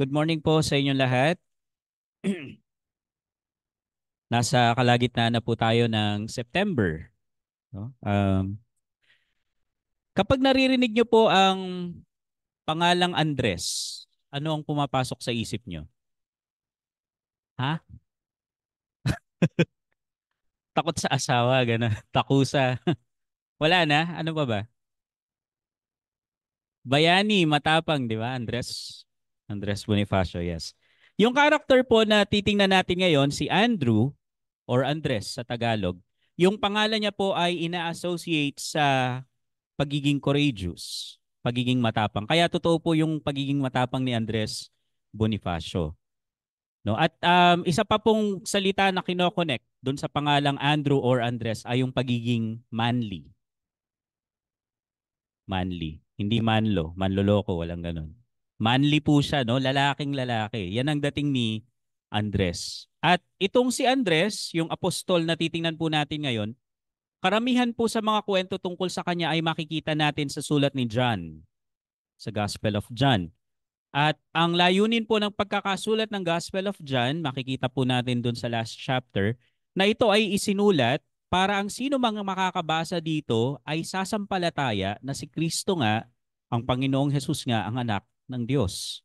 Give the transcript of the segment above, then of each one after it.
Good morning po sa inyong lahat. Nasa kalagitnaan na po tayo ng September, no? Kapag naririnig niyo po ang pangalang Andres, ano ang pumapasok sa isip niyo? Ha? Takot sa asawa, gano'n. Takusa. Wala na? Ano pa ba? Bayani, matapang, di ba? Andres. Andres Bonifacio, yes. Yung character po na titingnan natin ngayon, si Andrew or Andres sa Tagalog, yung pangalan niya po ay ina-associate sa pagiging courageous, pagiging matapang. Kaya totoo po yung pagiging matapang ni Andres Bonifacio. No? At isa pa pong salita na kinoconnect doon sa pangalang Andrew or Andres ay yung pagiging manly. Manly. Hindi manlo, manloloko, walang ganun. Manly po siya, no? Lalaking lalaki. Yan ang dating ni Andres. At itong si Andres, yung apostol na titingnan po natin ngayon, karamihan po sa mga kwento tungkol sa kanya ay makikita natin sa sulat ni John, sa Gospel of John. At ang layunin po ng pagkakasulat ng Gospel of John, makikita po natin dun sa last chapter, na ito ay isinulat para ang sino mang makakabasa dito ay sasampalataya na si Kristo nga, ang Panginoong Hesus nga, ang anak ng Diyos.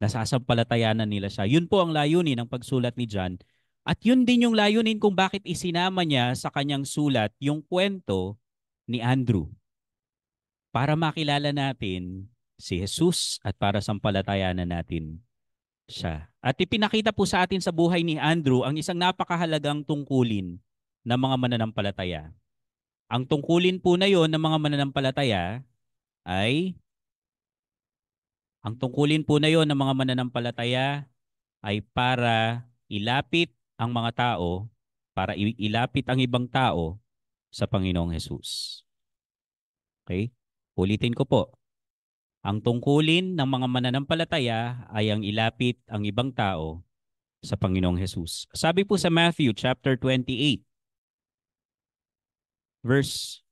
Nasasampalatayanan nila siya. Yun po ang layunin ng pagsulat ni John. At yun din yung layunin kung bakit isinama niya sa kanyang sulat yung kwento ni Andrew. Para makilala natin si Jesus at para sampalatayanan natin siya. At ipinakita po sa atin sa buhay ni Andrew ang isang napakahalagang tungkulin ng mga mananampalataya. Ang tungkulin po na yon ng mga mananampalataya ay ang tungkulin po na yon ng mga mananampalataya ay para ilapit ang mga tao, para ilapit ang ibang tao sa Panginoong Hesus. Okay? Ulitin ko po. Ang tungkulin ng mga mananampalataya ay ang ilapit ang ibang tao sa Panginoong Hesus. Sabi po sa Matthew chapter 28, verse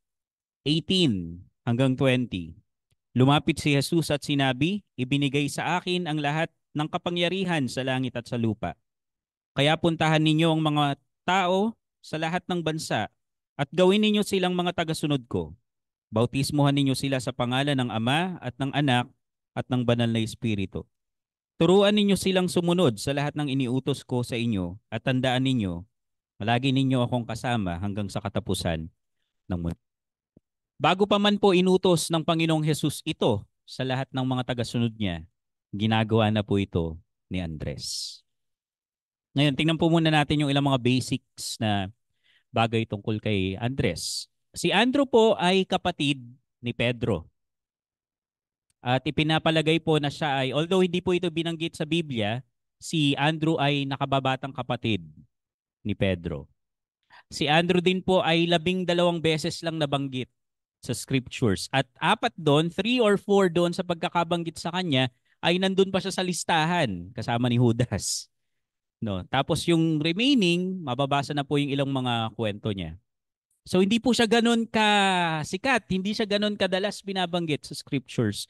18 hanggang 20. Lumapit si Jesus at sinabi, "Ibinigay sa akin ang lahat ng kapangyarihan sa langit at sa lupa. Kaya puntahan ninyo ang mga tao sa lahat ng bansa at gawin ninyo silang mga tagasunod ko. Bautismuhan ninyo sila sa pangalan ng Ama at ng Anak at ng Banal na Espiritu. Turuan ninyo silang sumunod sa lahat ng iniutos ko sa inyo at tandaan ninyo, palagi ninyo akong kasama hanggang sa katapusan ng mundo." Bago pa man po inutos ng Panginoong Hesus ito sa lahat ng mga tagasunod niya, ginagawa na po ito ni Andres. Ngayon, tingnan po muna natin yung ilang mga basics na bagay tungkol kay Andres. Si Andrew po ay kapatid ni Pedro. At ipinapalagay po na siya ay, although hindi po ito binanggit sa Biblia, si Andrew ay nakababatang kapatid ni Pedro. Si Andrew din po ay 12 beses lang nabanggit sa scriptures. At apat doon, 3 or 4 doon sa pagkakabanggit sa kanya, ay nandun pa siya sa listahan kasama ni Judas. No? Tapos yung remaining, mababasa na po yung ilang mga kwento niya. So hindi po siya ganun kasikat, hindi siya ganun kadalas binabanggit sa scriptures.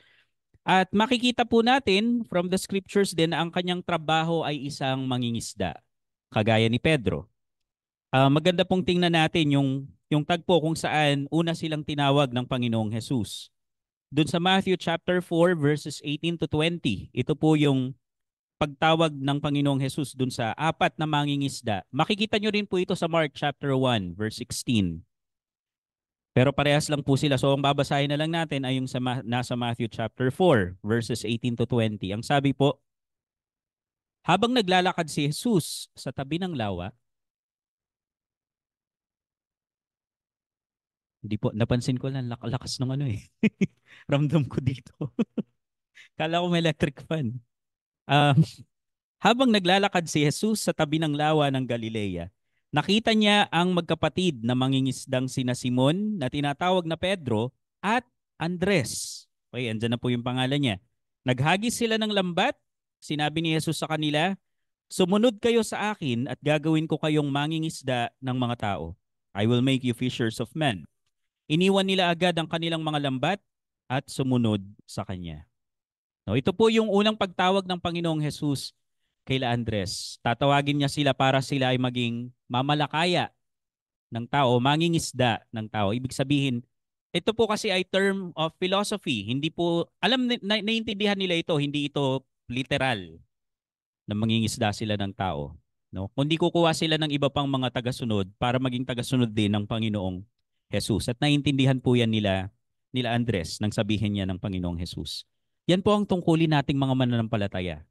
At makikita po natin from the scriptures din na ang kanyang trabaho ay isang mangingisda, kagaya ni Pedro. Maganda pong tingnan natin yung tagpo kung saan una silang tinawag ng Panginoong Hesus. Doon sa Matthew chapter 4 verses 18 to 20, ito po yung pagtawag ng Panginoong Hesus doon sa apat na mangingisda. Makikita nyo rin po ito sa Mark chapter 1 verse 16. Pero parehas lang po sila. So ang babasahin na lang natin ay yung nasa Matthew chapter 4 verses 18 to 20. Ang sabi po, habang naglalakad si Jesus sa tabi ng lawa, hindi po, napansin ko lang lakas ng ano eh. Ramdam ko dito. Kala ko may electric fan. Um, habang naglalakad si Jesus sa tabi ng lawa ng Galilea, nakita niya ang magkapatid na mangingisdang sina Simon na tinatawag na Pedro at Andres. Okay, andyan na po yung pangalan niya. Naghagis sila ng lambat. Sinabi ni Jesus sa kanila, "Sumunod kayo sa akin at gagawin ko kayong mangingisda ng mga tao. I will make you fishers of men." Iniwan nila agad ang kanilang mga lambat at sumunod sa kanya. No, ito po yung unang pagtawag ng Panginoong Jesus kay Andres. Tatawagin niya sila para sila ay maging mamalakaya ng tao, mangingisda ng tao. Ibig sabihin, ito po kasi ay term of philosophy. Hindi po, naiintindihan nila ito, hindi ito literal na mangingisda sila ng tao. No? Kundi kukuha sila ng iba pang mga tagasunod para maging tagasunod din ng Panginoong Jesus. At naiintindihan po yan nila Andres nang sabihin niya ng Panginoong Jesus. Yan po ang tungkulin nating mga mananampalataya,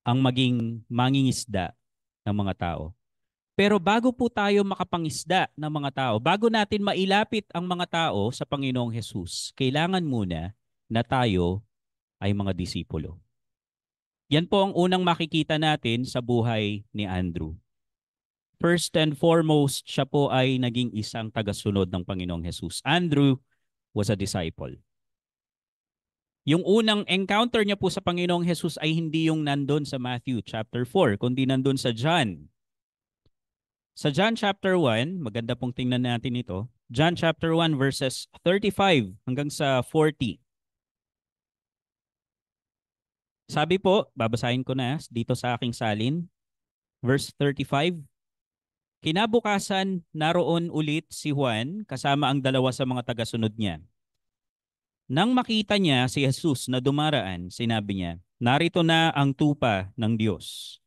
ang maging mangingisda ng mga tao. Pero bago po tayo makapangisda ng mga tao, bago natin mailapit ang mga tao sa Panginoong Jesus, kailangan muna na tayo ay mga disipulo. Yan po ang unang makikita natin sa buhay ni Andrew. First and foremost, siya po ay naging isang tagasunod ng Panginoong Jesus. Andrew was a disciple. Yung unang encounter niya po sa Panginoong Jesus ay hindi yung nandun sa Matthew chapter 4, kundi nandun sa John. Sa John chapter 1, maganda pong tingnan natin ito. John chapter 1 verses 35 hanggang sa 40. Sabi po, babasahin ko na dito sa aking salin. Verse 35. Kinabukasan, naroon ulit si Juan kasama ang dalawa sa mga tagasunod niya. Nang makita niya si Jesus na dumaraan, sinabi niya, narito na ang tupa ng Diyos.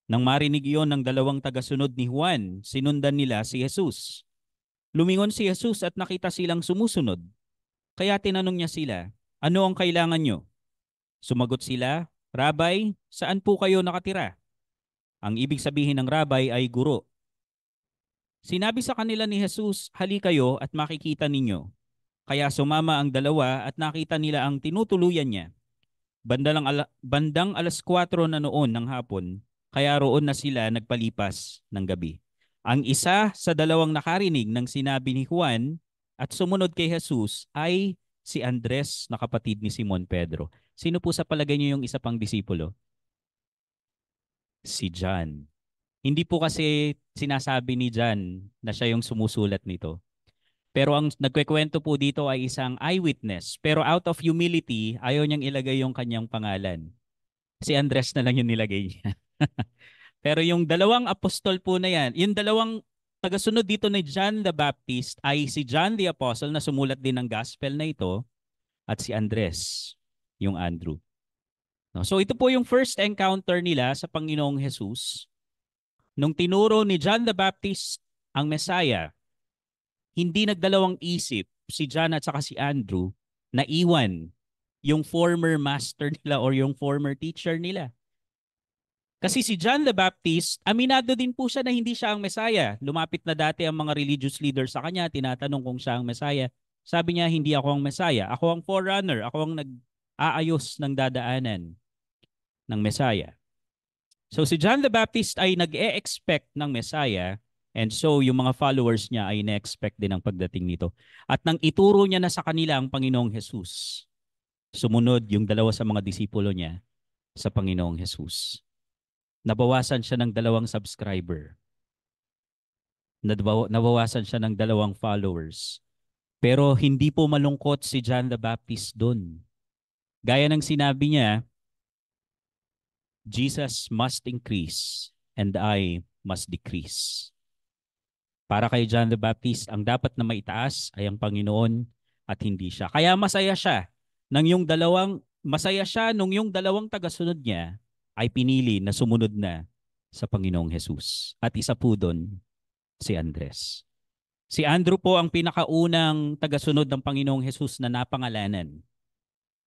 Nang marinig iyon ng dalawang tagasunod ni Juan, sinundan nila si Jesus. Lumingon si Jesus at nakita silang sumusunod. Kaya tinanong niya sila, ano ang kailangan nyo? Sumagot sila, Rabay, saan po kayo nakatira? Ang ibig sabihin ng rabay ay guro. Sinabi sa kanila ni Jesus, hali kayo at makikita ninyo. Kaya sumama ang dalawa at nakita nila ang tinutuluyan niya. Bandang alas 4 na noon ng hapon, kaya roon na sila nagpalipas ng gabi. Ang isa sa dalawang nakarinig ng sinabi ni Juan at sumunod kay Jesus ay si Andres na kapatid ni Simon Pedro. Sino po sa palagay niyo yung isa pang disipulo? Si John. Hindi po kasi sinasabi ni John na siya yung sumusulat nito. Pero ang nagkwekwento po dito ay isang eyewitness. Pero out of humility, ayaw niyang ilagay yung kanyang pangalan. Si Andres na lang yung nilagay niya. Pero yung dalawang apostol po na yan, yung dalawang tagasunod dito ni John the Baptist ay si John the Apostle na sumulat din ng gospel na ito at si Andres, yung Andrew. No? So ito po yung first encounter nila sa Panginoong Jesus. Nung tinuro ni John the Baptist ang Messiah, hindi nagdalawang isip si John at saka si Andrew na iwan yung former master nila or yung former teacher nila. Kasi si John the Baptist, aminado din po siya na hindi siya ang Messiah. Lumapit na dati ang mga religious leaders sa kanya, tinatanong kung siya ang Messiah. Sabi niya, hindi ako ang Messiah. Ako ang forerunner. Ako ang nag-aayos ng dadaanan ng Messiah. So si John the Baptist ay nag-e-expect ng Messiah, and so yung mga followers niya ay na-expect din ang pagdating nito. At nang ituro niya na sa kanila ang Panginoong Jesus, sumunod yung dalawa sa mga disipulo niya sa Panginoong Jesus. Nabawasan siya ng 2 subscriber. Nabawasan siya ng 2 followers. Pero hindi po malungkot si John the Baptist doon. Gaya ng sinabi niya, Jesus must increase and I must decrease. Para kay John the Baptist, ang dapat na maitaas ay ang Panginoon at hindi siya. Kaya masaya siya nung yung dalawang tagasunod niya ay pinili na sumunod na sa Panginoong Jesus. At isa po doon, si Andres. Si Andrew po ang pinakaunang tagasunod ng Panginoong Jesus na napangalanan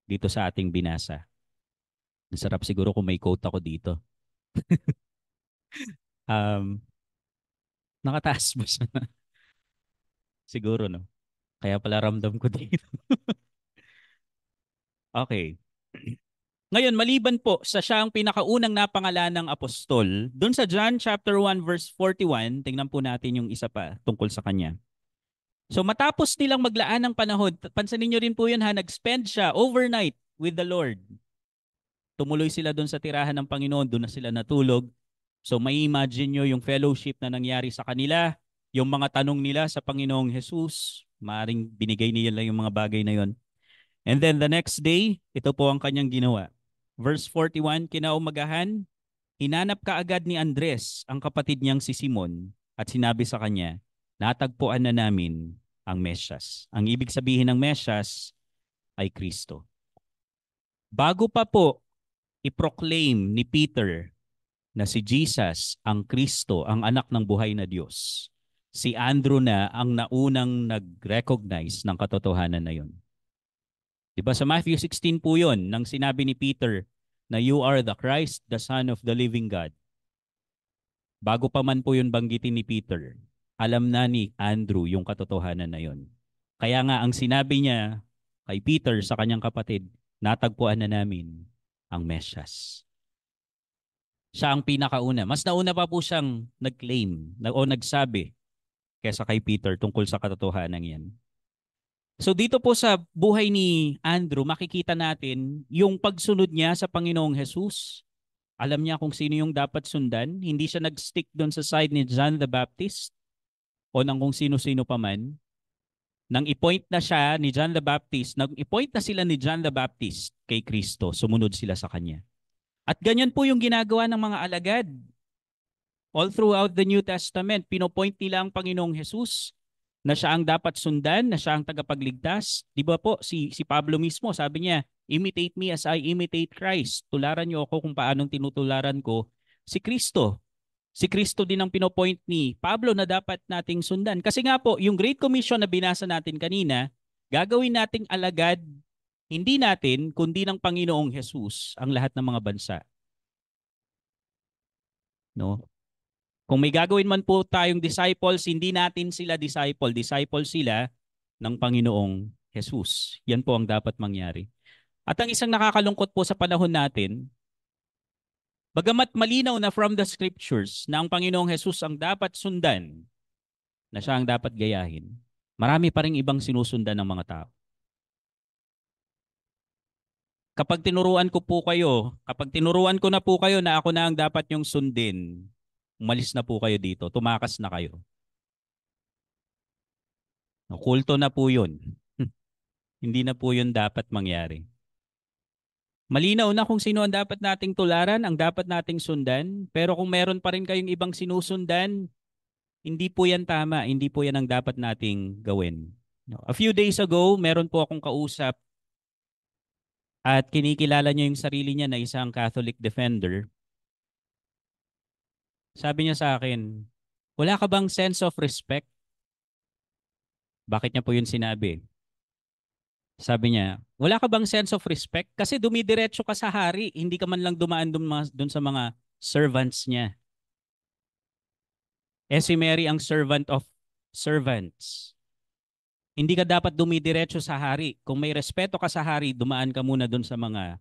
dito sa ating binasa. Nasarap siguro kung may quote ako dito. Nakataas ba siya? Siguro, no? Kaya pala ramdam ko dito. Okay. Ngayon, maliban po sa siya ang pinakaunang napangalanang apostol, dun sa John chapter 1 verse 41, tingnan po natin yung isa pa tungkol sa kanya. So matapos nilang maglaan ng panahon, pansinin nyo rin po yun ha, nag-spend siya overnight with the Lord. Tumuloy sila dun sa tirahan ng Panginoon, dun na sila natulog. So may imagine nyo yung fellowship na nangyari sa kanila, yung mga tanong nila sa Panginoong Jesus, maaaring binigay nila yung mga bagay na yon. And then the next day, ito po ang kanyang ginawa. Verse 41, kinaumagahan, hinanap kaagad ni Andres ang kapatid niyang si Simon at sinabi sa kanya, natagpuan na namin ang Mesyas. Ang ibig sabihin ng Mesyas ay Kristo. Bago pa po i-proclaim ni Peter na si Jesus ang Kristo, ang anak ng buhay na Diyos, si Andrew na ang naunang nag-recognize ng katotohanan na yun. Diba sa Matthew 16 po yun, nang sinabi ni Peter na you are the Christ, the Son of the living God. Bago pa man po yun banggitin ni Peter, alam na ni Andrew yung katotohanan na yun. Kaya nga ang sinabi niya kay Peter sa kanyang kapatid, natagpuan na namin ang Mesyas. Siya ang pinakauna. Mas nauna pa po siyang nag-claim o nagsabi kaysa kay Peter tungkol sa katotohanan yan. So dito po sa buhay ni Andrew, makikita natin yung pagsunod niya sa Panginoong Jesus. Alam niya kung sino yung dapat sundan. Hindi siya nag-stick doon sa side ni John the Baptist o ng kung sino-sino pa man. Nang i-point na siya ni John the Baptist, nang i-point na sila ni John the Baptist kay Kristo, sumunod sila sa kanya. At ganyan po yung ginagawa ng mga alagad. All throughout the New Testament, pinopoint nila ang Panginoong Jesus na siya ang dapat sundan, na siya ang tagapagligtas. Di ba po, si Pablo mismo, sabi niya, imitate me as I imitate Christ. Tularan niyo ako kung paanong tinutularan ko si Kristo. Si Kristo din ang pinopoint ni Pablo na dapat nating sundan. Kasi nga po, yung Great Commission na binasa natin kanina, gagawin nating alagad, hindi natin, kundi ng Panginoong Jesus ang lahat ng mga bansa. No? Kung may gagawin man po tayong disciples, hindi natin sila disciple. Disciple sila ng Panginoong Jesus. Yan po ang dapat mangyari. At ang isang nakakalungkot po sa panahon natin, bagamat malinaw na from the scriptures na ang Panginoong Jesus ang dapat sundan, na siya ang dapat gayahin, marami pa rin ibang sinusundan ng mga tao. Kapag tinuruan ko na po kayo na ako na ang dapat yung sundin, umalis na po kayo dito, tumakas na kayo. Kulto na po yun. Hindi na po yun dapat mangyari. Malinaw na kung sino ang dapat nating tularan, ang dapat nating sundan, pero kung meron pa rin kayong ibang sinusundan, hindi po yan tama, hindi po yan ang dapat nating gawin. A few days ago, meron po akong kausap at kinikilala niya yung sarili niya na isang Catholic defender. Sabi niya sa akin, wala ka bang sense of respect? Bakit niya po yun sinabi? Sabi niya, wala ka bang sense of respect? Kasi dumidiretso ka sa hari, hindi ka man lang dumaan dun sa mga servants niya. Si Mary ang servant of servants. Hindi ka dapat dumidiretso sa hari. Kung may respeto ka sa hari, dumaan ka muna dun sa mga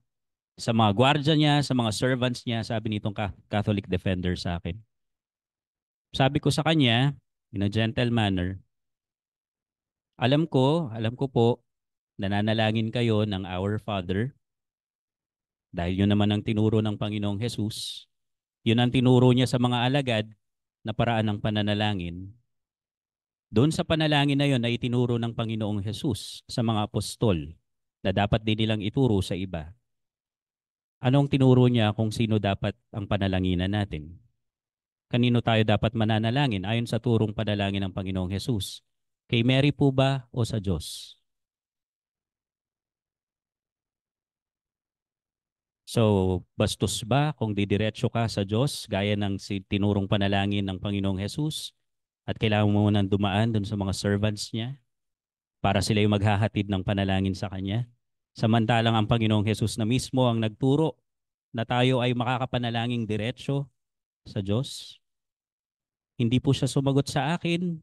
gwardiya niya, sa mga servants niya, sabi nitong Catholic defender sa akin. Sabi ko sa kanya, in a gentle manner, alam ko po, nananalangin kayo ng Our Father dahil yun naman ang tinuro ng Panginoong Jesus. Yun ang tinuro niya sa mga alagad na paraan ng pananalangin. Doon sa panalangin na yun na itinuro ng Panginoong Jesus sa mga apostol na dapat din nilang ituro sa iba. Anong tinuro niya kung sino dapat ang panalanginan natin? Kanino tayo dapat mananalangin ayon sa turong panalangin ng Panginoong Jesus? Kay Mary po ba o sa Diyos? So, bastos ba kung didiretso ka sa Diyos gaya ng tinurong panalangin ng Panginoong Jesus at kailangan mo nang dumaan dun sa mga servants niya para sila yung maghahatid ng panalangin sa Kanya? Samantalang ang Panginoong Jesus na mismo ang nagturo na tayo ay makakapanalangin diretso sa Diyos. Hindi po siya sumagot sa akin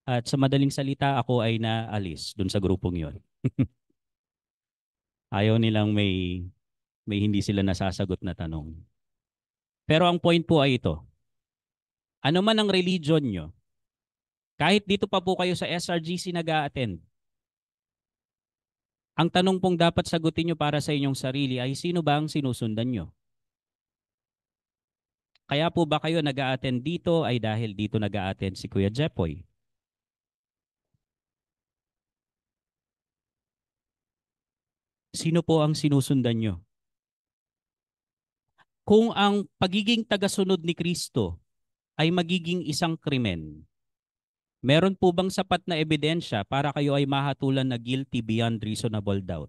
at sa madaling salita ako ay naalis dun sa grupong yon. Ayaw nilang may hindi sila nasasagot na tanong. Pero ang point po ay ito. Ano man ang religion nyo, kahit dito pa po kayo sa SRGC nag-a-attend, ang tanong pong dapat sagutin nyo para sa inyong sarili ay sino ba ang sinusundan nyo? Kaya po ba kayo nag-a-attend dito ay dahil dito nag-a-attend si Kuya Jepoy? Sino po ang sinusundan nyo? Kung ang pagiging tagasunod ni Kristo ay magiging isang krimen, meron po bang sapat na ebidensya para kayo ay mahatulan na guilty beyond reasonable doubt?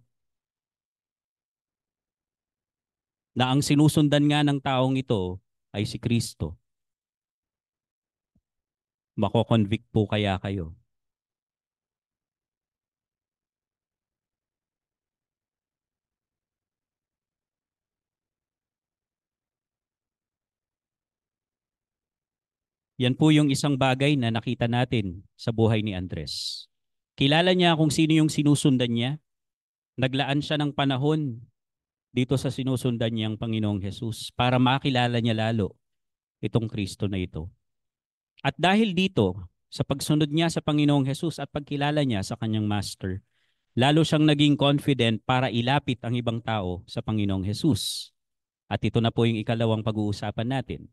Na ang sinusundan nga ng taong ito ay si Kristo. Mako-convict po kaya kayo? Yan po yung isang bagay na nakita natin sa buhay ni Andres. Kilala niya kung sino yung sinusundan niya. Naglaan siya ng panahon dito sa sinusundan niyang Panginoong Hesus para makilala niya lalo itong Kristo na ito. At dahil dito, sa pagsunod niya sa Panginoong Hesus at pagkilala niya sa kanyang Master, lalo siyang naging confident para ilapit ang ibang tao sa Panginoong Hesus. At ito na po yung ikalawang pag-uusapan natin,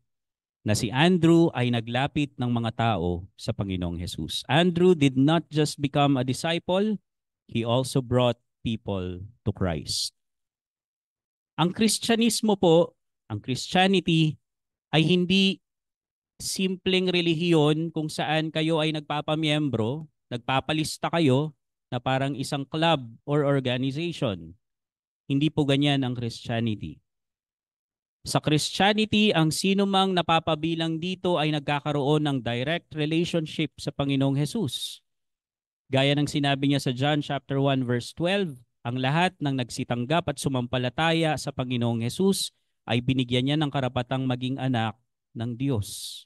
na si Andrew ay naglapit ng mga tao sa Panginoong Hesus. Andrew did not just become a disciple, he also brought people to Christ. Ang Kristyanismo po, ang Christianity ay hindi simpleng relihiyon kung saan kayo ay nagpapamiyembro, nagpapalista kayo na parang isang club or organization. Hindi po ganyan ang Christianity. Sa Christianity, ang sino mang napapabilang dito ay nagkakaroon ng direct relationship sa Panginoong Hesus. Gaya ng sinabi niya sa John chapter 1 verse 12, ang lahat ng nagsitanggap at sumampalataya sa Panginoong Hesus ay binigyan niya ng karapatang maging anak ng Diyos.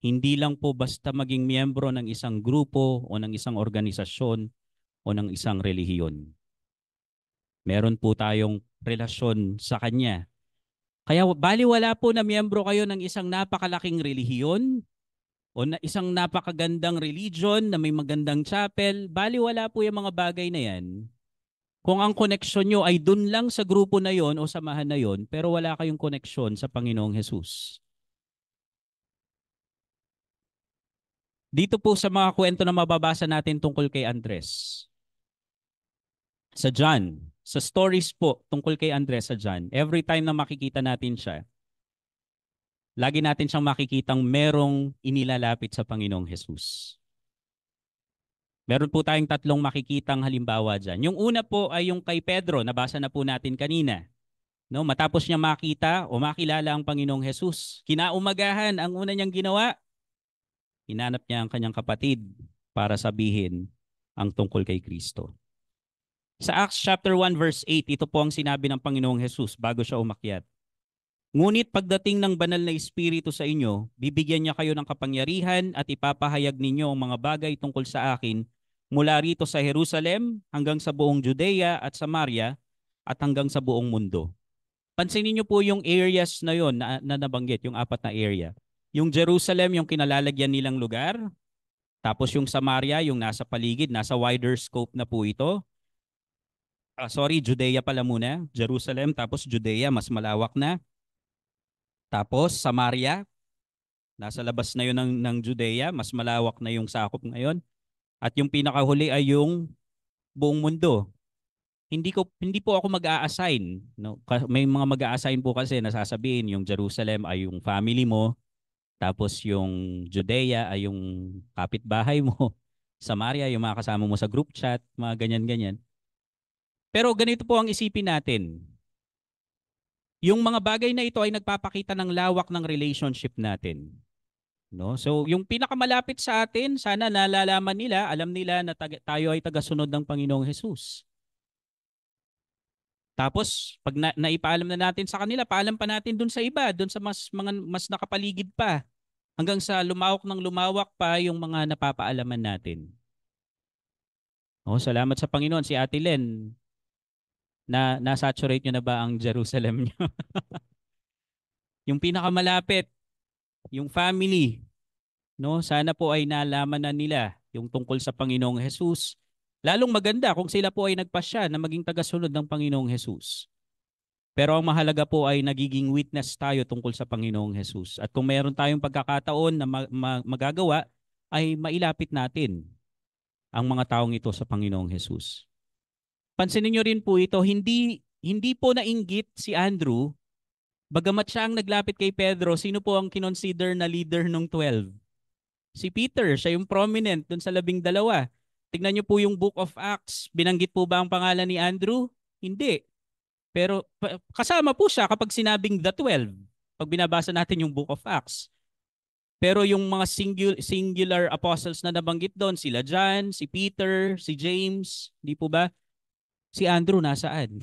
Hindi lang po basta maging miyembro ng isang grupo o ng isang organisasyon o ng isang relihiyon. Meron po tayong relasyon sa Kanya. Kaya baliwala po na miyembro kayo ng isang napakalaking relihiyon o na isang napakagandang religion na may magandang chapel, baliwala po yung mga bagay na yan. Kung ang koneksyon nyo ay dun lang sa grupo na yon o samahan na yon, pero wala kayong koneksyon sa Panginoong Hesus. Dito po sa mga kwento na mababasa natin tungkol kay Andres. Sa John, sa stories po tungkol kay Andres sa John, every time na makikita natin siya, lagi natin siyang makikitang merong inilalapit sa Panginoong Hesus. Meron po tayong tatlong makikitang halimbawa dyan. Yung una po ay yung kay Pedro, nabasa na po natin kanina. No, matapos niya makita o makilala ang Panginoong Hesus, kinaumagahan, ang una niyang ginawa, hinanap niya ang kanyang kapatid para sabihin ang tungkol kay Kristo. Sa Acts chapter 1 verse 8, ito po ang sinabi ng Panginoong Hesus bago siya umakyat. Ngunit pagdating ng banal na Espiritu sa inyo, bibigyan niya kayo ng kapangyarihan at ipapahayag ninyo ang mga bagay tungkol sa akin mula rito sa Jerusalem hanggang sa buong Judea at Samaria at hanggang sa buong mundo. Pansinin niyo po yung areas na yon na nabanggit, yung apat na area. Yung Jerusalem, yung kinalalagyan nilang lugar. Tapos yung Samaria, yung nasa paligid, nasa wider scope na po ito. Judea pala muna. Jerusalem, tapos Judea, mas malawak na. Tapos Samaria, nasa labas na yun ng Judea, mas malawak na yung sakop ngayon. At yung pinakahuli ay yung buong mundo. Hindi po ako mag-a-assign, no? May mga mag-a-assign po kasi nasasabihin yung Jerusalem ay yung family mo, tapos yung Judea ay yung kapitbahay mo. Samaria yung mga kasama mo sa group chat, mga ganyan-ganyan. Pero ganito po ang isipin natin. Yung mga bagay na ito ay nagpapakita ng lawak ng relationship natin. No? So, yung pinakamalapit sa atin, sana nalalaman nila, alam nila na tayo ay tagasunod ng Panginoong Hesus. Tapos, pag naipaalam na natin sa kanila, paalam pa natin dun sa iba, dun sa mas nakapaligid pa. Hanggang sa lumawak ng lumawak pa yung mga napapaalaman natin. Oh, salamat sa Panginoon. Si Ate Len, na-saturate nyo na ba ang Jerusalem nyo? Yung pinakamalapit, yung family, no? Sana po ay nalaman na nila yung tungkol sa Panginoong Hesus. Lalong maganda kung sila po ay nagpasya na maging tagasunod ng Panginoong Hesus. Pero ang mahalaga po ay nagiging witness tayo tungkol sa Panginoong Hesus. At kung mayroon tayong pagkakataon na magagawa, ay mailapit natin ang mga taong ito sa Panginoong Hesus. pansinin nyo rin po ito, hindi po nainggit si Andrew, bagamat siya ang naglapit kay Pedro, sino po ang kinonsider na leader ng 12? Si Peter, siya yung prominent dun sa 12. Tignan niyo po yung Book of Acts. Binanggit po ba ang pangalan ni Andrew? Hindi. Pero kasama po siya kapag sinabing the 12. Pag binabasa natin yung Book of Acts. Pero yung mga singular apostles na nabanggit doon, sila John, si Peter, si James, di po ba? Si Andrew nasaan?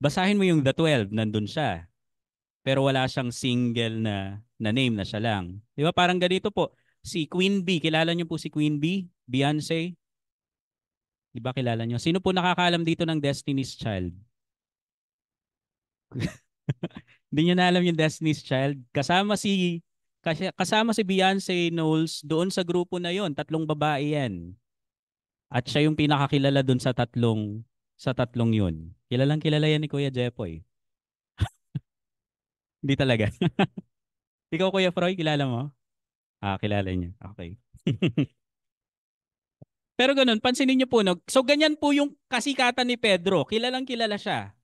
Basahin mo yung the 12, nandun siya. Pero wala siyang single na name na siya lang. Di ba? Parang ganito po. Si Queen Bee, kilala niyo po si Queen Bee? Beyonce? Di ba kilala niyo? Sino po nakakaalam dito ng Destiny's Child? Hindi niyo na alam yung Destiny's Child. Kasama si Beyonce Knowles doon sa grupo na yon, tatlong babae yan. At siya yung pinakakilala doon sa tatlong yun. Kilalang kilala yan ni Kuya Jepoy. Hindi talaga. Ikaw Kuya Froy, kilala mo? Ah, kilala niya. Okay. Pero ganun, pansinin niyo po, no? So ganyan po yung kasikatan ni Pedro. Kilalang kilala siya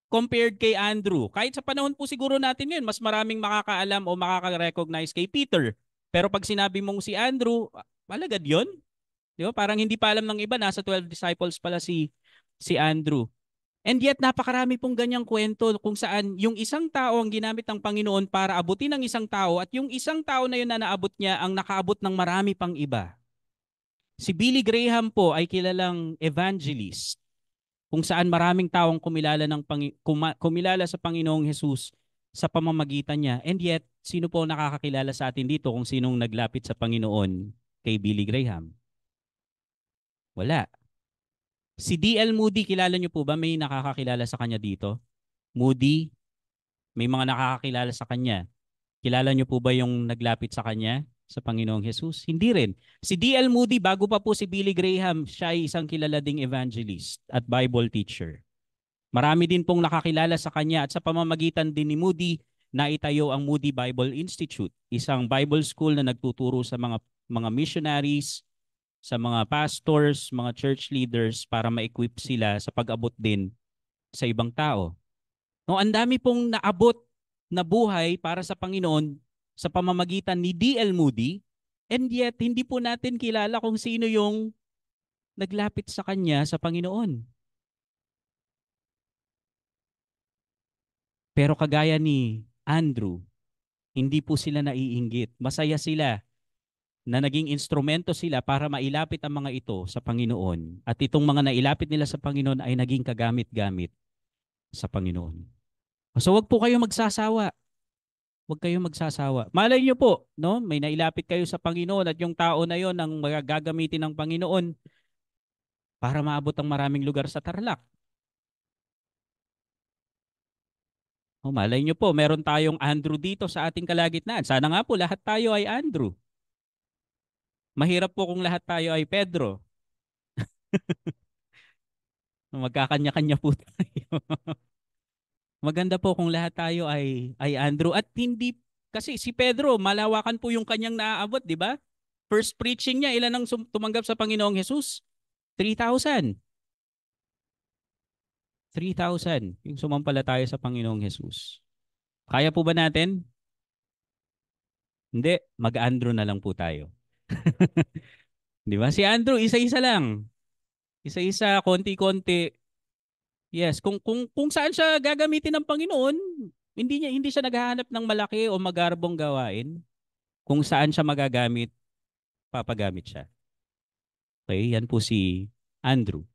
compared kay Andrew. Kahit sa panahon po siguro natin ngayon, mas maraming makakaalam o makaka-recognize kay Peter. Pero pag sinabi mong si Andrew, alagad yun? Di ba? Parang hindi pa alam ng iba, nasa 12 disciples pala si Andrew. And yet, napakarami pong ganyang kwento kung saan yung isang tao ang ginamit ng Panginoon para abutin ng isang tao at yung isang tao na yun na naabot niya ang nakaabot ng marami pang iba. Si Billy Graham po ay kilalang evangelist kung saan maraming taong kumilala sa Panginoong Hesus sa pamamagitan niya. And yet, sino po nakakakilala sa atin dito kung sinong naglapit sa Panginoon kay Billy Graham? Wala. Si D.L. Moody, kilala niyo po ba? May nakakakilala sa kanya dito? Moody, may mga nakakakilala sa kanya. Kilala niyo po ba yung naglapit sa kanya sa Panginoong Hesus? Hindi rin. Si D.L. Moody, bago pa po si Billy Graham, siya ay isang kilala ding evangelist at Bible teacher. Marami din pong nakakilala sa kanya at sa pamamagitan din ni Moody, naitayo ang Moody Bible Institute, isang Bible school na nagtuturo sa mga missionaries, sa mga pastors, mga church leaders para ma-equip sila sa pag-abot din sa ibang tao. No, ang dami pong naabot na buhay para sa Panginoon sa pamamagitan ni D.L. Moody, and yet hindi po natin kilala kung sino yung naglapit sa kanya sa Panginoon. Pero kagaya ni Andrew, hindi po sila naiinggit. Masaya sila na naging instrumento sila para mailapit ang mga ito sa Panginoon. At itong mga nailapit nila sa Panginoon ay naging kagamit-gamit sa Panginoon. So wag po kayo magsasawa. Huwag kayong magsasawa. Malay niyo po, no? May nailapit kayo sa Panginoon at yung tao na yon ang magagamitin ng Panginoon para maabot ang maraming lugar sa Tarlac. O, malay niyo po, meron tayong Andrew dito sa ating kalagitnaan. Sana nga po lahat tayo ay Andrew. Mahirap po kung lahat tayo ay Pedro. Magkakanya-kanya po tayo. Maganda po kung lahat tayo ay Andrew. At hindi, kasi si Pedro, malawakan po yung kanyang naaabot, di ba? First preaching niya, ilan ang tumanggap sa Panginoong Jesus? 3,000. 3,000 yung sumampalataya sa Panginoong Jesus. Kaya po ba natin? Hindi, mag-Andrew na lang po tayo. Di ba? Si Andrew, isa-isa lang. Isa-isa, konti-konti. Yes, kung saan siya gagamitin ng Panginoon, hindi siya naghahanap ng malaki o magarbong gawain. Kung saan siya magagamit, papagamit siya. Okay, yan po si Andrew.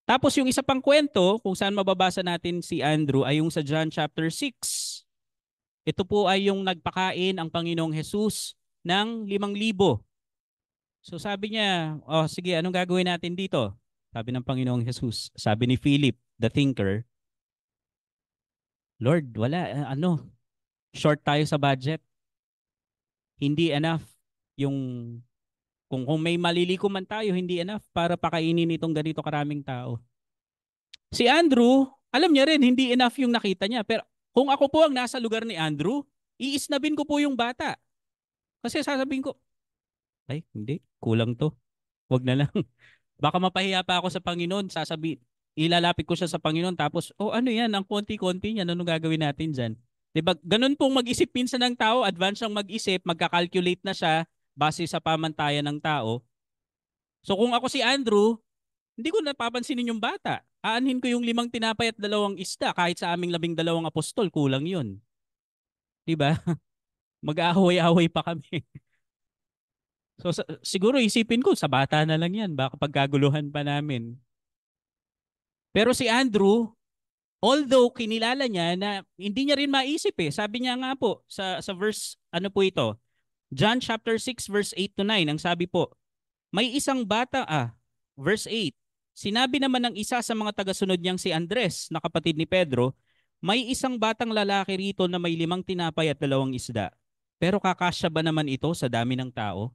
Tapos yung isa pang kwento, kung saan mababasa natin si Andrew, ay yung sa John chapter 6. Ito po ay yung nagpakain ang Panginoong Jesus ng 5,000. So sabi niya, oh sige, anong gagawin natin dito? Sabi ng Panginoong Jesus. Sabi ni Philip, the thinker, Lord, wala, short tayo sa budget. Hindi enough yung, kung may malilikom man tayo, hindi enough para pakainin itong ganito karaming tao. Si Andrew, alam niya rin, hindi enough yung nakita niya. Pero kung ako po ang nasa lugar ni Andrew, iisnabin ko po yung bata. Kasi sasabihin ko, ay, hindi, kulang to. Wag na lang. Baka mapahiya pa ako sa Panginoon, ilalapit ko siya sa Panginoon, tapos, oh ano yan, ang konti-konti niyan, ano gagawin natin dyan? Diba, ganun pong mag-isip minsan ng tao, advance siyang mag-isip, magka-calculate na siya base sa pamantayan ng tao. So kung ako si Andrew, hindi ko napapansinin yung bata. Aanhin ko yung 5 tinapay at 2 isda, kahit sa aming 12 apostol, kulang yun. Diba? Mag-aaway-aaway pa kami. So siguro isipin ko, sa bata na lang yan, baka pagkaguluhan pa namin. Pero si Andrew, although kinilala niya na hindi niya rin maisip eh. Sabi niya nga po sa verse, ano po ito? John chapter 6 verse 8 to 9, ang sabi po, may isang bata, verse 8, sinabi naman ng isa sa mga tagasunod niyang si Andres, na kapatid ni Pedro, may isang batang lalaki rito na may 5 tinapay at 2 isda. Pero kakasya ba naman ito sa dami ng tao?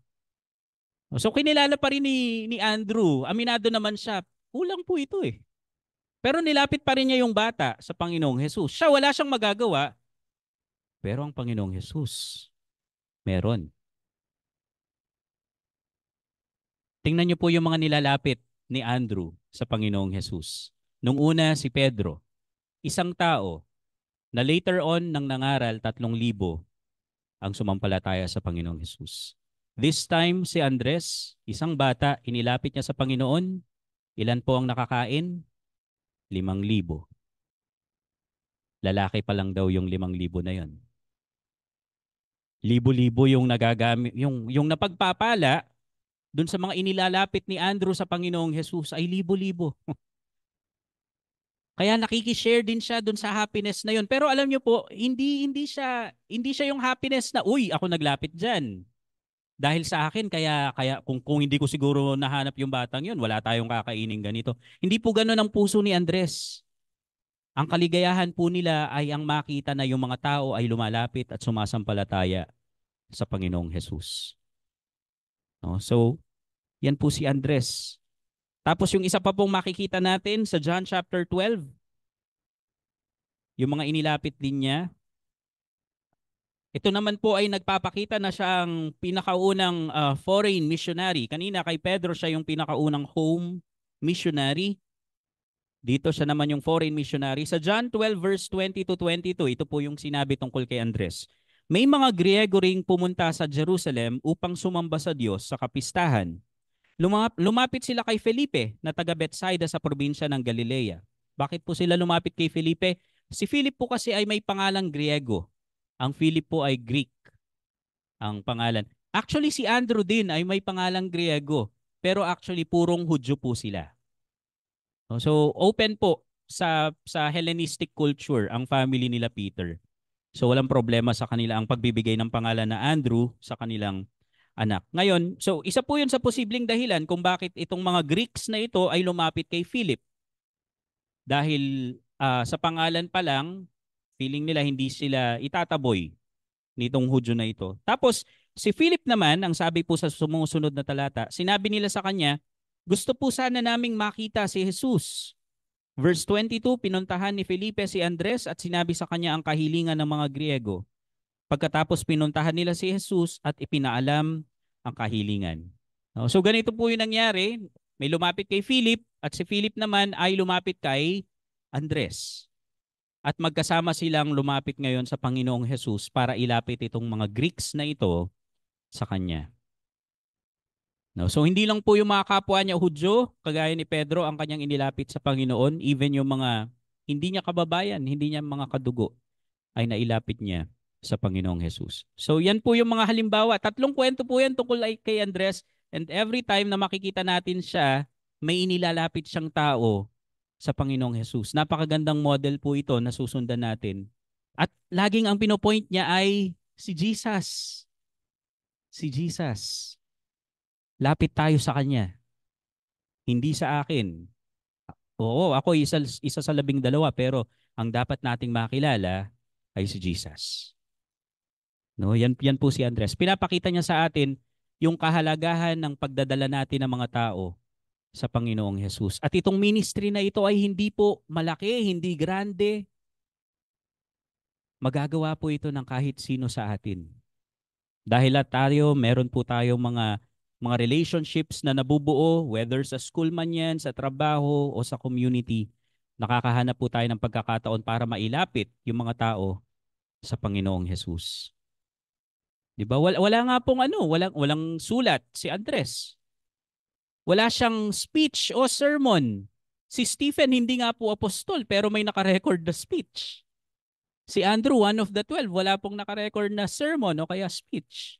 So kinilala pa rin ni Andrew, aminado naman siya, kulang po ito eh. Pero nilapit pa rin niya yung bata sa Panginoong Hesus. Siya wala siyang magagawa, pero ang Panginoong Hesus, meron. Tingnan niyo po yung mga nilalapit ni Andrew sa Panginoong Hesus. Nung una si Pedro, isang tao na later on nang nangaral 3,000 ang sumampalataya sa Panginoong Hesus. This time si Andres, isang bata, inilapit niya sa Panginoon. Ilan po ang nakakain? 5,000. Lalaki pa lang daw yung 5,000 na yon. Libo-libo yung nagagamit, yung napagpapala dun sa mga inilalapit ni Andrew sa Panginoong Hesus ay libo-libo. Kaya nakiki-share din siya dun sa happiness na yun. Pero alam niyo po, hindi siya yung happiness na, uy, ako naglapit diyan. Dahil sa akin, kaya kung hindi ko siguro nahanap yung batang yun, wala tayong kakainin ganito. Hindi po ganoon ang puso ni Andres. Ang kaligayahan po nila ay ang makita na yung mga tao ay lumalapit at sumasampalataya sa Panginoong Hesus. No? So, yan po si Andres. Tapos yung isa pa pong makikita natin sa John chapter 12, yung mga inilapit din niya. Ito naman po ay nagpapakita na siya ang pinakaunang foreign missionary. Kanina kay Pedro siya yung pinakaunang home missionary. Dito siya naman yung foreign missionary. Sa John 12 verse 20 to 22, ito po yung sinabi tungkol kay Andres. May mga Griego ring pumunta sa Jerusalem upang sumamba sa Diyos sa kapistahan. Lumapit sila kay Felipe na taga Bethsaida sa probinsya ng Galilea. Bakit po sila lumapit kay Felipe? Si Philip po kasi ay may pangalang Griego. Ang Philip po ay Greek ang pangalan. Actually si Andrew din ay may pangalang Griego, pero actually purong Hudyo po sila. So open po sa Hellenistic culture ang family nila Peter. So walang problema sa kanila ang pagbibigay ng pangalan na Andrew sa kanilang anak. Ngayon, so isa po 'yun sa posibleng dahilan kung bakit itong mga Greeks na ito ay lumapit kay Philip. Dahil sa pangalan pa lang, feeling nila hindi sila itataboy nitong Hudyo na ito. Tapos si Philip naman, ang sabi po sa sumusunod na talata, sinabi nila sa kanya, gusto po sana naming makita si Jesus. Verse 22, pinuntahan ni Felipe si Andres at sinabi sa kanya ang kahilingan ng mga Griego. Pagkatapos pinuntahan nila si Jesus at ipinaalam ang kahilingan. No? So ganito po yung nangyari. May lumapit kay Philip at si Philip naman ay lumapit kay Andres. At magkasama silang lumapit ngayon sa Panginoong Jesus para ilapit itong mga Greeks na ito sa Kanya. No? So hindi lang po yung mga kapwa niya Hudyo, kagaya ni Pedro, ang kanyang inilapit sa Panginoon, even yung mga hindi niya kababayan, hindi niya mga kadugo, ay nailapit niya sa Panginoong Jesus. So yan po yung mga halimbawa. 3 kwento po yan tungkol kay Andres, and every time na makikita natin siya, may inilalapit siyang tao sa Panginoong Jesus. Napakagandang model po ito na susundan natin. At laging ang pinopoint niya ay si Jesus. Si Jesus. Lapit tayo sa Kanya. Hindi sa akin. Oo, ako isa sa 12, pero ang dapat nating makilala ay si Jesus. No, yan po si Andres. Pinapakita niya sa atin yung kahalagahan ng pagdadala natin ng mga tao sa Panginoong Jesus. At itong ministry na ito ay hindi po malaki, hindi grande. Magagawa po ito ng kahit sino sa atin. Dahil at tayo, meron po tayong mga mga relationships na nabubuo, whether sa school man yan, sa trabaho, o sa community, nakakahanap po tayo ng pagkakataon para mailapit yung mga tao sa Panginoong Jesus. 'Di ba? Wala nga pong walang sulat si Andres. Wala siyang speech o sermon. Si Stephen hindi nga po apostol pero may nakarecord na speech. Si Andrew, one of the 12, wala pong nakarecord na sermon o kaya speech.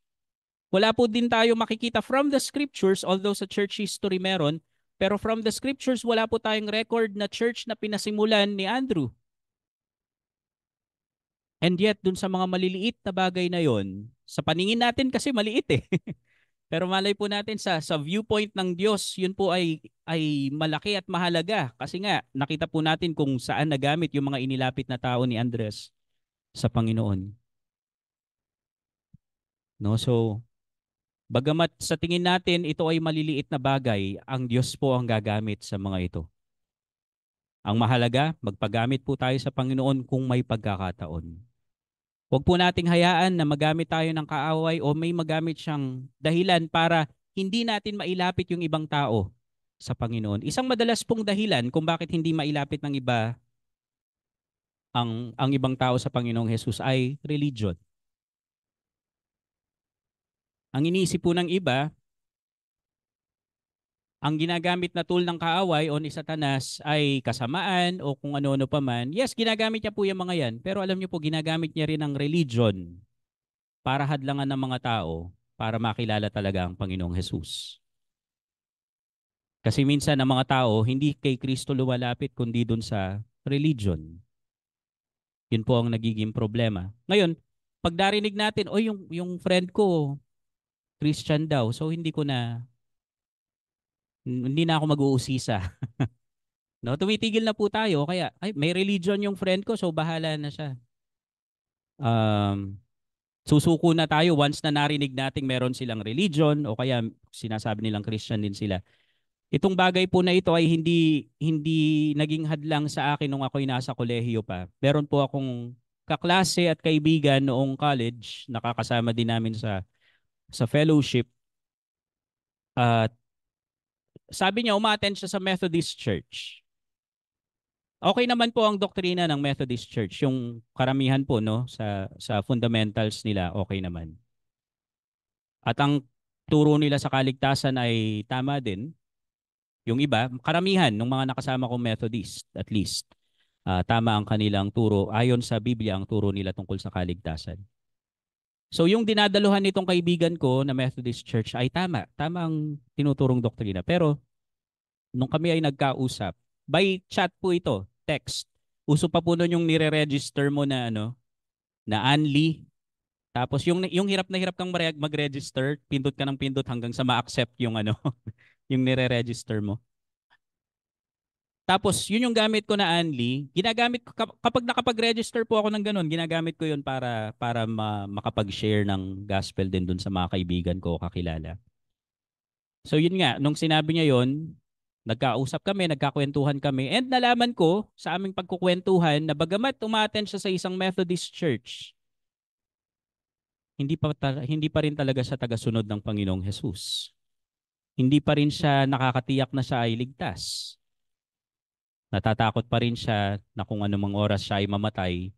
Wala po din tayo makikita from the scriptures, although sa church history meron, pero from the scriptures wala po tayong record na church na pinasimulan ni Andrew. And yet, dun sa mga maliliit na bagay na yon, sa paningin natin kasi maliit eh. Pero malay po natin sa viewpoint ng Diyos, yun po ay malaki at mahalaga. Kasi nga, nakita po natin kung saan nagamit yung mga inilapit na tao ni Andres sa Panginoon. No? So, bagamat sa tingin natin ito ay maliliit na bagay, ang Diyos po ang gagamit sa mga ito. Ang mahalaga, magpagamit po tayo sa Panginoon kung may pagkakataon. Huwag po nating hayaan na magamit tayo ng kaaway o may magamit siyang dahilan para hindi natin mailapit yung ibang tao sa Panginoon. Isang madalas pong dahilan kung bakit hindi mailapit ng iba ang ibang tao sa Panginoong Jesus ay religion. Ang iniisip po ng iba, ang ginagamit na tool ng kaaway o ni Satanas ay kasamaan o kung ano-ano pa man. Yes, ginagamit niya po yung mga yan. Pero alam niyo po, ginagamit niya rin ang religion para hadlangan ng mga tao para makilala talaga ang Panginoong Jesus. Kasi minsan ang mga tao hindi kay Kristo lumalapit kundi dun sa religion. Yun po ang nagiging problema. Ngayon, pag narinig natin, o yung friend ko, Christian daw, so hindi na ako mag-uusisa. No, tumitigil na po tayo kaya ay may religion yung friend ko so bahala na siya. Um, Susuko na tayo once na narinig nating meron silang religion o kaya sinasabi nilang Christian din sila. Itong bagay po na ito ay hindi naging hadlang sa akin nung ako'y nasa kolehiyo pa. Meron po akong kaklase at kaibigan noong college, nakakasama din namin sa fellowship. At sabi niya, umattend siya sa Methodist Church. Okay naman po ang doktrina ng Methodist Church, yung karamihan po no sa fundamentals nila, okay naman. At ang turo nila sa kaligtasan ay tama din. Yung iba, karamihan ng mga nakasama kong Methodist at least, tama ang kanilang turo ayon sa Biblia ang turo nila tungkol sa kaligtasan. So yung dinadaluhan nitong kaibigan ko na Methodist Church ay tama, tama ang tinuturong doktrina. Pero nung kami ay nagkausap, by chat po ito, text. Uso pa po nun yung nire-register mo na na Anli. Tapos yung hirap na hirap kang mag-register, pindot ka ng pindot hanggang sa ma-accept yung yung nire-register mo. Tapos yun yung gamit ko na Anli, ginagamit ko kapag nakapag-register po ako ng ganun, ginagamit ko yun para makapag-share ng gospel din dun sa mga kaibigan ko o kakilala. So yun nga, nung sinabi niya yun, nagkausap kami, nagkakwentuhan kami, and nalaman ko sa aming pagkukwentuhan na bagamat umattend siya sa isang Methodist church, hindi pa rin talaga siya tagasunod ng Panginoong Jesus. Hindi pa rin siya nakakatiyak na siya ay ligtas. Natatakot pa rin siya na kung anumang oras siya ay mamatay,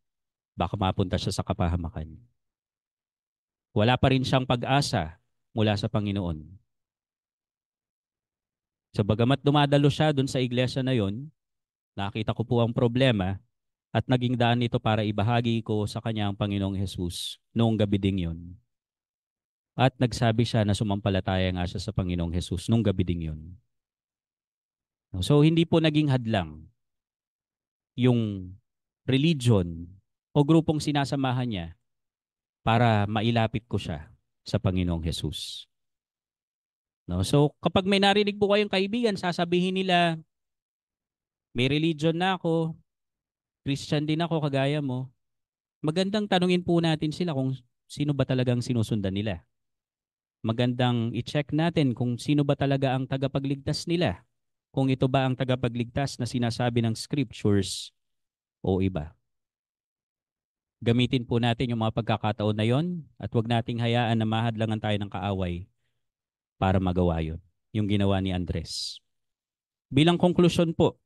baka mapunta siya sa kapahamakan. Wala pa rin siyang pag-asa mula sa Panginoon. So bagamat dumadalo siya dun sa iglesia na yon, nakita ko po ang problema at naging daan ito para ibahagi ko sa kanya ang Panginoong Jesus noong gabi ding yon. At nagsabi siya na sumampalataya nga siya sa Panginoong Jesus noong gabi ding yon. So hindi po naging hadlang yung religion o grupong sinasamahan niya para mailapit ko siya sa Panginoong Jesus. No? So kapag may narinig po kayong kaibigan, sasabihin nila, may religion na ako, Christian din ako kagaya mo. Magandang tanungin po natin sila kung sino ba talagang sinusundan nila. Magandang i-check natin kung sino ba talaga ang tagapagligtas nila. Kung ito ba ang tagapagligtas na sinasabi ng scriptures o iba. Gamitin po natin yung mga pagkakataon na yon at huwag nating hayaan na mahadlangan tayo ng kaaway para magawa yun. Yung ginawa ni Andres. Bilang konklusyon po,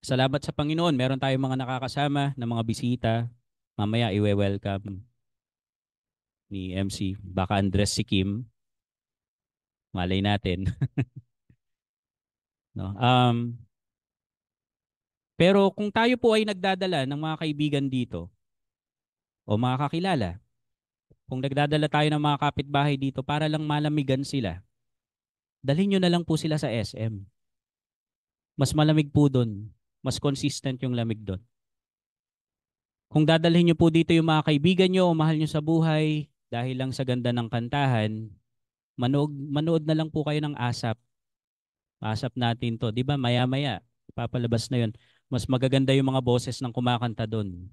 salamat sa Panginoon. Meron tayong mga nakakasama na mga bisita. Mamaya iwe-welcome ni MC. Baka Andres si Kim. Malay natin. No? Pero kung tayo po ay nagdadala ng mga kaibigan dito o mga kakilala, kung nagdadala tayo ng mga kapitbahay dito para lang malamigan sila, dalhin nyo na lang po sila sa SM. Mas malamig po doon. Mas consistent yung lamig doon. Kung dadalhin nyo po dito yung mga kaibigan nyo o mahal nyo sa buhay dahil lang sa ganda ng kantahan, manood na lang po kayo ng ASAP. ASAP natin to. Di ba maya-maya, papalabas na yun. Mas magaganda yung mga boses ng kumakanta doon.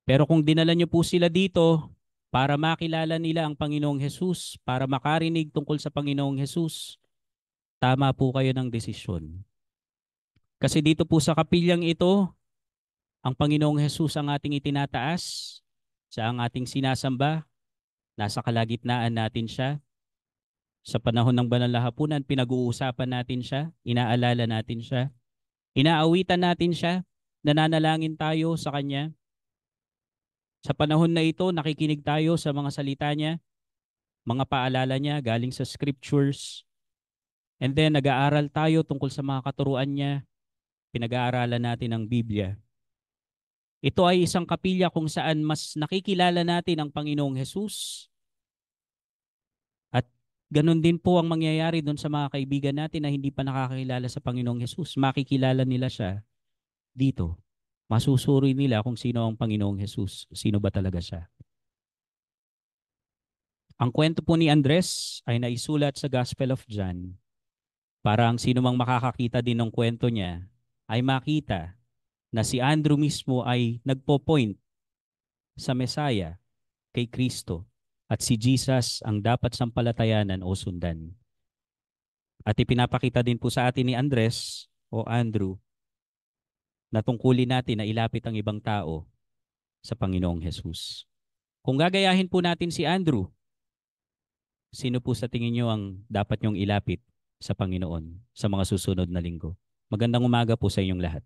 Pero kung dinala nyo po sila dito para makilala nila ang Panginoong Hesus, para makarinig tungkol sa Panginoong Hesus, tama po kayo ng desisyon. Kasi dito po sa kapilyang ito, ang Panginoong Hesus ang ating itinataas, siya ang ating sinasamba, nasa kalagitnaan natin siya. Sa panahon ng banal na hapunan, pinag-uusapan natin siya, inaalala natin siya, inaawitan natin siya, nananalangin tayo sa Kanya. Sa panahon na ito, nakikinig tayo sa mga salita niya, mga paalala niya galing sa scriptures. And then nag-aaral tayo tungkol sa mga katuruan niya, pinag-aaralan natin ang Biblia. Ito ay isang kapilya kung saan mas nakikilala natin ang Panginoong Hesus. At ganun din po ang mangyayari doon sa mga kaibigan natin na hindi pa nakakilala sa Panginoong Hesus. Makikilala nila siya dito. Masusuri nila kung sino ang Panginoong Hesus. Sino ba talaga siya? Ang kwento po ni Andres ay naisulat sa Gospel of John. Para ang sino mang makakakita din ng kwento niya ay makita na si Andrew mismo ay nagpo-point sa Messiah, kay Kristo, at si Jesus ang dapat sampalatayanan o sundan. At ipinapakita din po sa atin ni Andres o Andrew na tungkulin natin na ilapit ang ibang tao sa Panginoong Hesus. Kung gagayahin po natin si Andrew, sino po sa tingin nyo ang dapat nyong ilapit sa Panginoon sa mga susunod na linggo? Magandang umaga po sa inyong lahat.